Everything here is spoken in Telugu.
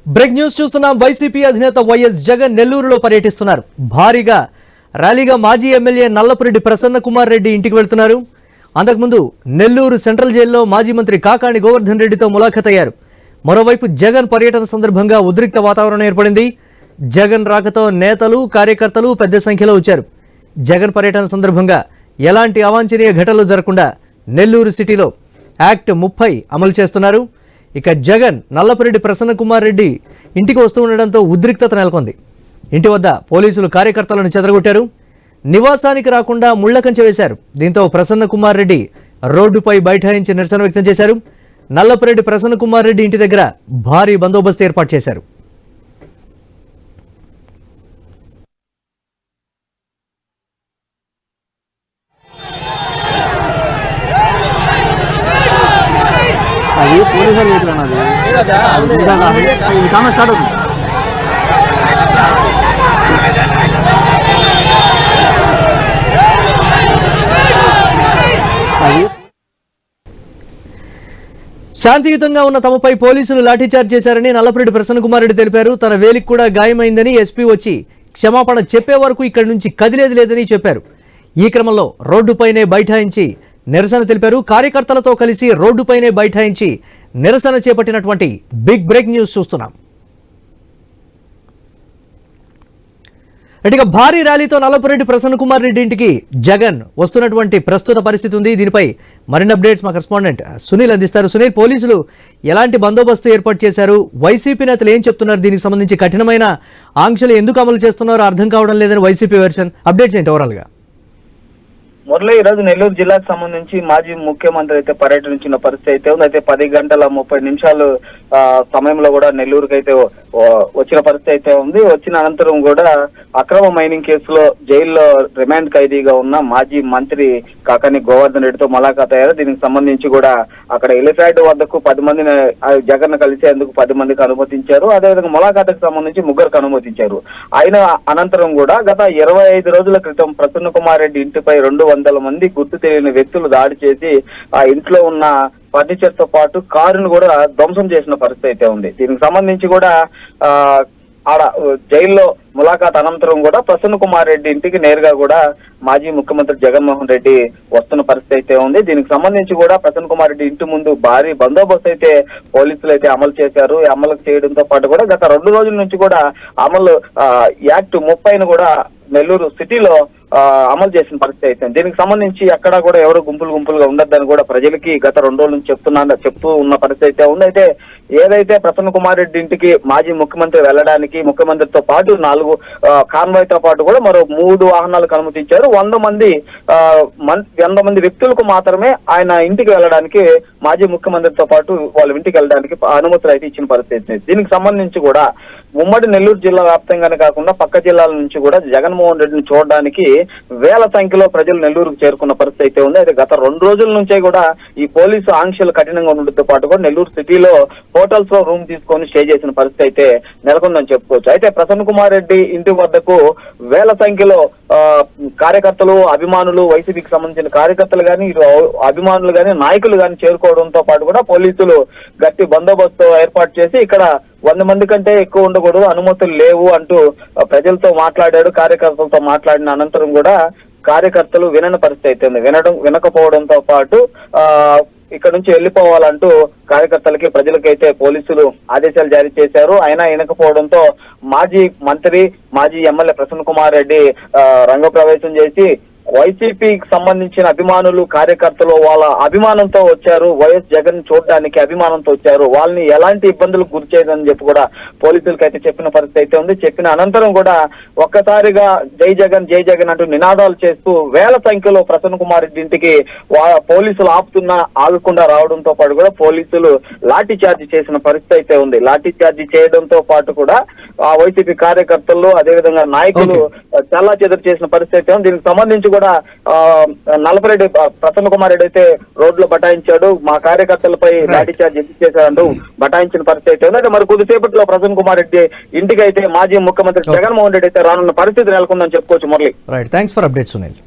బ్రేక్ న్యూస్ చూస్తున్నాం. వైసీపీ అధినేత వైఎస్ జగన్ నెల్లూరులో పర్యటిస్తున్నారు. భారీగా ర్యాలీగా మాజీ ఎమ్మెల్యే నల్లపురెడ్డి ప్రసన్న కుమార్ రెడ్డి ఇంటికి వెళ్తున్నారు. అంతకుముందు నెల్లూరు సెంట్రల్ జైల్లో మాజీ మంత్రి కాకాణి గోవర్ధన్ రెడ్డితో ములాఖత్ అయ్యారు. మరోవైపు జగన్ పర్యటన సందర్భంగా ఉద్రిక్త వాతావరణం ఏర్పడింది. జగన్ రాకతో నేతలు కార్యకర్తలు పెద్ద సంఖ్యలో వచ్చారు. జగన్ పర్యటన సందర్భంగా ఎలాంటి అవాంఛనీయ ఘటనలు జరగకుండా నెల్లూరు సిటీలో యాక్ట్ 30 అమలు చేస్తున్నారు. ఇక జగన్ నల్లపురెడ్డి ప్రసన్న కుమార్ రెడ్డి ఇంటికి వస్తూ ఉండడంతో ఉద్రిక్తత నెలకొంది. ఇంటి వద్ద పోలీసులు కార్యకర్తలను చెదరగొట్టారు. నివాసానికి రాకుండా ముళ్ల కంచె వేశారు. దీంతో ప్రసన్న కుమార్ రెడ్డి రోడ్డుపై బైఠాయించి నిరసన వ్యక్తం చేశారు. నల్లపురెడ్డి ప్రసన్న కుమార్ రెడ్డి ఇంటి దగ్గర భారీ బందోబస్తు ఏర్పాటు చేశారు. అది పోలీసులు వెహికల్ కామెంట్ స్టార్ట్ అవుతుంది. శాంతియుతంగా ఉన్న తమపై పోలీసులు లాఠీచార్జ్ చేశారని నల్లపురెడ్డి ప్రసన్న కుమార్ రెడ్డి తెలిపారు. తన వేలికి కూడా గాయమైందని ఎస్పీ వచ్చి క్షమాపణ చెప్పే వరకు ఇక్కడి నుంచి కదిలేది లేదని చెప్పారు. ఈ క్రమంలో రోడ్డుపైనే బైఠాయించి నిరసన తెలిపారు. కార్యకర్తలతో కలిసి రోడ్డుపైనే బైఠాయించి నిరసన చేపట్టినటువంటి బిగ్ బ్రేక్ న్యూస్ చూస్తున్నాం. ఇక భారీ ర్యాలీతో నల్లపురెడ్డి ప్రసన్న కుమార్ రెడ్డి ఇంటికి జగన్ వస్తున్నటువంటి ప్రస్తుత పరిస్థితి ఉంది. దీనిపై మరిన్ని అప్డేట్స్ మా కరెస్పాండెంట్ సునీల్ అందిస్తారు. సునీల్, పోలీసులు ఎలాంటి బందోబస్తు ఏర్పాటు చేశారు? వైసీపీ నేతలు ఏం చెప్తున్నారు? దీనికి సంబంధించి కఠినమైన ఆంక్షలు ఎందుకు అమలు చేస్తున్నారో అర్థం కావడం లేదని వైసీపీ వెర్షన్. అప్డేట్స్ ఏంటి ఓవరాల్ గా? మురళి, ఈ రోజు నెల్లూరు జిల్లాకు సంబంధించి మాజీ ముఖ్యమంత్రి అయితే పర్యటించిన పరిస్థితి అయితే ఉంది. అయితే 10:30 సమయంలో కూడా నెల్లూరుకి అయితే వచ్చిన పరిస్థితి అయితే ఉంది. వచ్చిన అనంతరం కూడా అక్రమ మైనింగ్ కేసులో జైల్లో రిమాండ్ ఖైదీగా ఉన్న మాజీ మంత్రి కాకాణి గోవర్ధన్ రెడ్డితో ములాఖాత్ అయ్యారు. దీనికి సంబంధించి కూడా అక్కడ ఎలిఫాడ్ వద్దకు 10 మందిని జగన్ కలిసేందుకు 10 మందికి అనుమతించారు. అదేవిధంగా ములాఖాతకు సంబంధించి 3 అనుమతించారు. అయిన అనంతరం కూడా గత 25 రోజుల క్రితం ప్రసన్న కుమార్ రెడ్డి ఇంటిపై 200 మంది గుర్తు తెలియని వ్యక్తులు దాడి చేసి ఆ ఇంట్లో ఉన్న ఫర్నిచర్ తో పాటు కారును కూడా ధ్వంసం చేసిన పరిస్థితి అయితే ఉంది. దీనికి సంబంధించి కూడా ఆడ జైల్లో ములాఖాత్ అనంతరం కూడా ప్రసన్న కుమార్ రెడ్డి ఇంటికి నేరుగా కూడా మాజీ ముఖ్యమంత్రి జగన్మోహన్ రెడ్డి వస్తున్న పరిస్థితి అయితే ఉంది. దీనికి సంబంధించి కూడా ప్రసన్న కుమార్ రెడ్డి ఇంటి ముందు భారీ బందోబస్తు అయితే పోలీసులు అయితే అమలు చేశారు. అమలు చేయడంతో పాటు కూడా గత 2 రోజుల నుంచి కూడా అమలు యాక్ట్ 30ను కూడా నెల్లూరు సిటీలో అమలు చేసిన పరిస్థితి అయితే దీనికి సంబంధించి ఎక్కడా కూడా ఎవరు గుంపులుగా ఉండొద్దని కూడా ప్రజలకి గత 2 రోజుల నుంచి చెప్తూ ఉన్న పరిస్థితి అయితే ఉంది. అయితే ఏదైతే ప్రసన్న కుమార్ రెడ్డి ఇంటికి మాజీ ముఖ్యమంత్రి వెళ్ళడానికి ముఖ్యమంత్రితో పాటు 4 కాన్వాయ్తో పాటు కూడా మరో 3 వాహనాలకు అనుమతించారు. 100 మంది వ్యక్తులకు మాత్రమే ఆయన ఇంటికి వెళ్ళడానికి మాజీ ముఖ్యమంత్రితో పాటు వాళ్ళ ఇంటికి వెళ్ళడానికి అనుమతులు అయితే ఇచ్చిన పరిస్థితి. దీనికి సంబంధించి కూడా ఉమ్మడి నెల్లూరు జిల్లా వ్యాప్తంగానే కాకుండా పక్క జిల్లాల నుంచి కూడా జగన్మోహన్ రెడ్డిని చూడడానికి వేల సంఖ్యలో ప్రజలు నెల్లూరుకు చేరుకున్న పరిస్థితి అయితే ఉంది. అయితే గత 2 రోజుల నుంచే కూడా ఈ పోలీసు ఆంక్షలు కఠినంగా ఉండడంతో పాటు కూడా నెల్లూరు సిటీలో హోటల్స్ లో రూమ్ తీసుకొని స్టే చేసిన పరిస్థితి అయితే నెలకొందని చెప్పుకోవచ్చు. అయితే ప్రసన్న కుమార్ రెడ్డి ఇంటి వద్దకు వేల సంఖ్యలో కార్యకర్తలు, అభిమానులు, వైసీపీకి సంబంధించిన కార్యకర్తలు కానీ అభిమానులు కానీ నాయకులు కానీ చేరుకోవడంతో పాటు కూడా పోలీసులు గట్టి బందోబస్తు ఏర్పాటు చేసి ఇక్కడ 100 మంది కంటే ఎక్కువ ఉండకూడదు, అనుమతులు లేవు అంటూ ప్రజలతో మాట్లాడాడు. కార్యకర్తలతో మాట్లాడిన అనంతరం కూడా కార్యకర్తలు వినని పరిస్థితి అయితే ఉంది. వినకపోవడంతో పాటు ఇక్కడ నుంచి వెళ్ళిపోవాలంటూ కార్యకర్తలకి ప్రజలకైతే పోలీసులు ఆదేశాలు జారీ చేశారు. అయినా వినకపోవడంతో మాజీ మంత్రి మాజీ ఎమ్మెల్యే ప్రసన్న కుమార్ రెడ్డి రంగప్రవేశం చేసి వైసీపీకి సంబంధించిన అభిమానులు కార్యకర్తలు వాళ్ళ అభిమానంతో వచ్చారు, వైఎస్ జగన్ చూడడానికి అభిమానంతో వచ్చారు, వాళ్ళని ఎలాంటి ఇబ్బందులకు గురి చేయదని చెప్పి కూడా పోలీసులకు అయితే చెప్పిన పరిస్థితి అయితే ఉంది. చెప్పిన అనంతరం కూడా ఒక్కసారిగా జై జగన్ అంటూ నినాదాలు చేస్తూ వేల సంఖ్యలో ప్రసన్న కుమార్ రెడ్డి ఇంటికి పోలీసులు ఆగకుండా రావడంతో పాటు కూడా పోలీసులు లాఠీ చార్జీ చేసిన పరిస్థితి అయితే ఉంది. లాఠీ చార్జీ చేయడంతో పాటు కూడా వైసీపీ కార్యకర్తలు అదేవిధంగా నాయకులు చాలా చెదరు చేసిన పరిస్థితి అయితే ఉంది. దీనికి సంబంధించి కూడా నల్లపురెడ్డి ప్రసన్న కుమార్ రెడ్డి అయితే రోడ్లో బటాయించాడు. మా కార్యకర్తలపై లాఠీ చార్జ్ చేశారంటూ బటాయించిన పరిస్థితి అయితే ఉంది. మరి కొద్దిసేపట్లో ప్రసన్న కుమార్ రెడ్డి ఇంటికి అయితే మాజీ ముఖ్యమంత్రి జగన్మోహన్ రెడ్డి అయితే రానున్న పరిస్థితి నెలకొందని చెప్పుకోవచ్చు. Murali, right, thanks for updates Sunil.